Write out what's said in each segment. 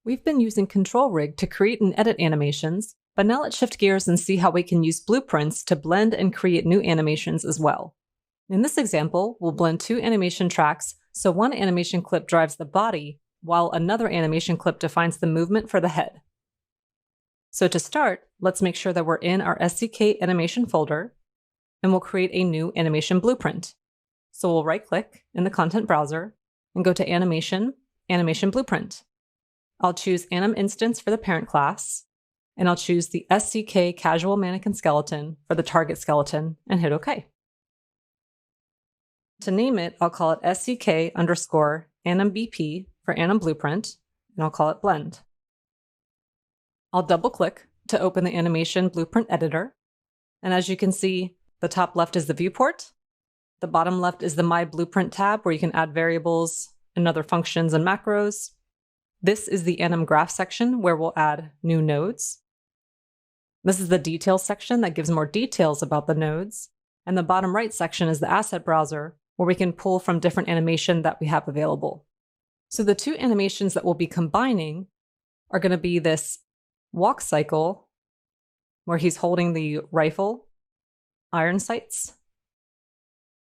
We've been using Control Rig to create and edit animations, but now let's shift gears and see how we can use blueprints to blend and create new animations as well. In this example, we'll blend two animation tracks, so one animation clip drives the body, while another animation clip defines the movement for the head. So to start, let's make sure that we're in our SCK animation folder, and we'll create a new animation blueprint. So we'll right-click in the content browser and go to Animation, Animation Blueprint. I'll choose Anim Instance for the parent class, and I'll choose the SCK Casual Mannequin Skeleton for the target skeleton and hit OK. To name it, I'll call it SCK_AnimBP for Anim Blueprint, and I'll call it Blend. I'll double-click to open the Animation Blueprint Editor, and as you can see, the top left is the viewport, the bottom left is the My Blueprint tab where you can add variables and other functions and macros. This is the Anim Graph section where we'll add new nodes. This is the Details section that gives more details about the nodes, and the bottom right section is the Asset Browser where we can pull from different animation that we have available. So the two animations that we'll be combining are going to be this walk cycle where he's holding the rifle iron sights.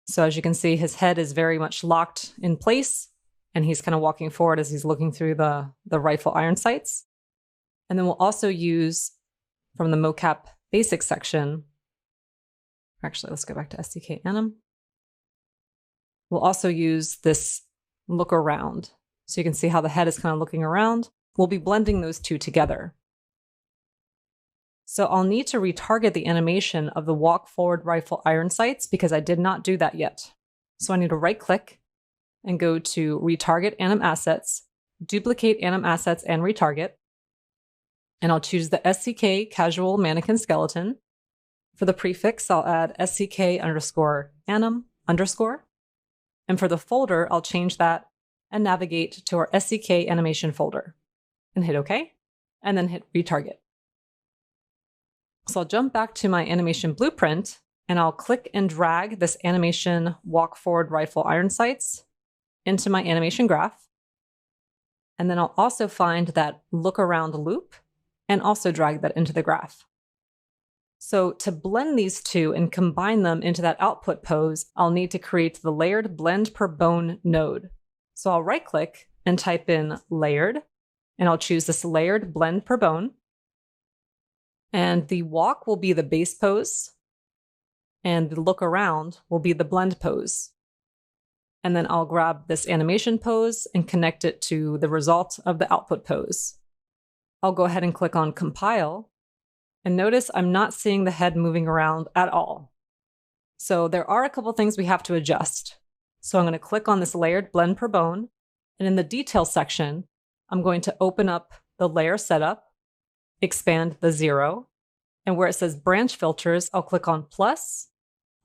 So as you can see, his head is very much locked in place, and he's kind of walking forward as he's looking through the rifle iron sights. And then we'll also use from the mocap basics section. Actually, let's go back to SCK Anim. We'll also use this look around. So you can see how the head is kind of looking around. We'll be blending those two together. So I'll need to retarget the animation of the walk forward rifle iron sights because I did not do that yet. So I need to right click and go to Retarget Anim Assets, duplicate Anim Assets and retarget. And I'll choose the SCK Casual Mannequin Skeleton. For the prefix, I'll add SCK_Anim_. And for the folder, I'll change that and navigate to our SCK animation folder and hit OK, and then hit retarget. So I'll jump back to my animation blueprint and I'll click and drag this animation walk forward rifle iron sights into my animation graph. And then I'll also find that look around loop and also drag that into the graph. So to blend these two and combine them into that output pose, I'll need to create the layered blend per bone node. So I'll right click and type in layered, and I'll choose this layered blend per bone. And the walk will be the base pose, and the look around will be the blend pose. And then I'll grab this animation pose and connect it to the result of the output pose. I'll go ahead and click on compile, and notice I'm not seeing the head moving around at all. So there are a couple things we have to adjust. So I'm going to click on this layered blend per bone, and in the details section, I'm going to open up the layer setup, expand the 0, and where it says branch filters, I'll click on plus,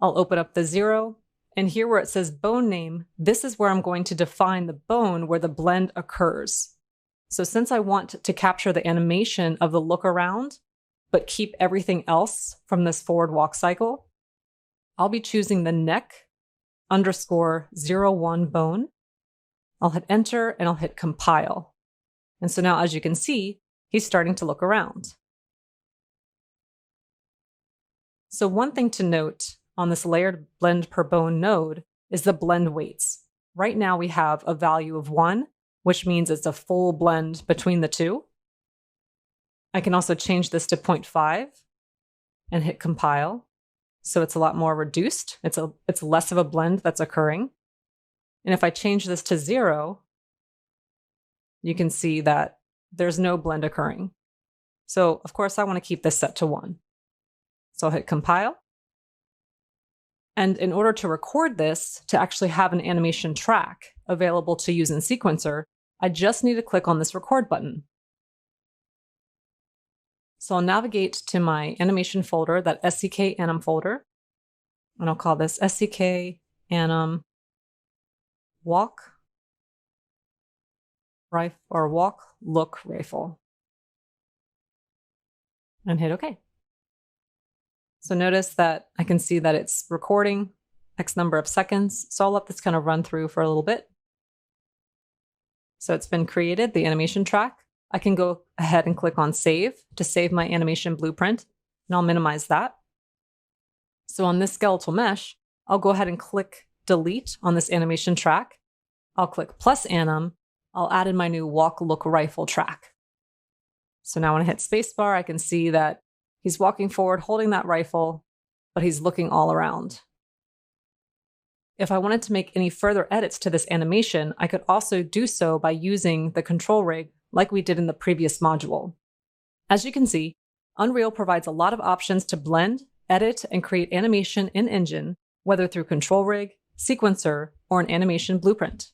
I'll open up the 0, and here where it says bone name, this is where I'm going to define the bone where the blend occurs. So since I want to capture the animation of the look around, but keep everything else from this forward walk cycle, I'll be choosing the neck_01 bone. I'll hit enter and I'll hit compile. And so now, as you can see, he's starting to look around. So one thing to note on this layered blend per bone node is the blend weights. Right now we have a value of 1, which means it's a full blend between the two. I can also change this to 0.5 and hit compile. So it's a lot more reduced. It's less of a blend that's occurring. And if I change this to 0, you can see that there's no blend occurring. So of course I want to keep this set to 1. So I'll hit compile. And in order to record this, to actually have an animation track available to use in Sequencer, I just need to click on this record button. So I'll navigate to my animation folder, that SCK Anim folder, and I'll call this SCK Anim Walk Look Rifle, and hit OK. So notice that I can see that it's recording X number of seconds. So I'll let this kind of run through for a little bit. So it's been created, the animation track. I can go ahead and click on Save to save my animation blueprint, and I'll minimize that. So on this skeletal mesh, I'll go ahead and click Delete on this animation track. I'll click plus anim. I'll add in my new walk look rifle track. So now when I hit spacebar, I can see that he's walking forward holding that rifle, but he's looking all around. If I wanted to make any further edits to this animation, I could also do so by using the control rig like we did in the previous module. As you can see, Unreal provides a lot of options to blend, edit, and create animation in Engine, whether through control rig, sequencer, or an animation blueprint.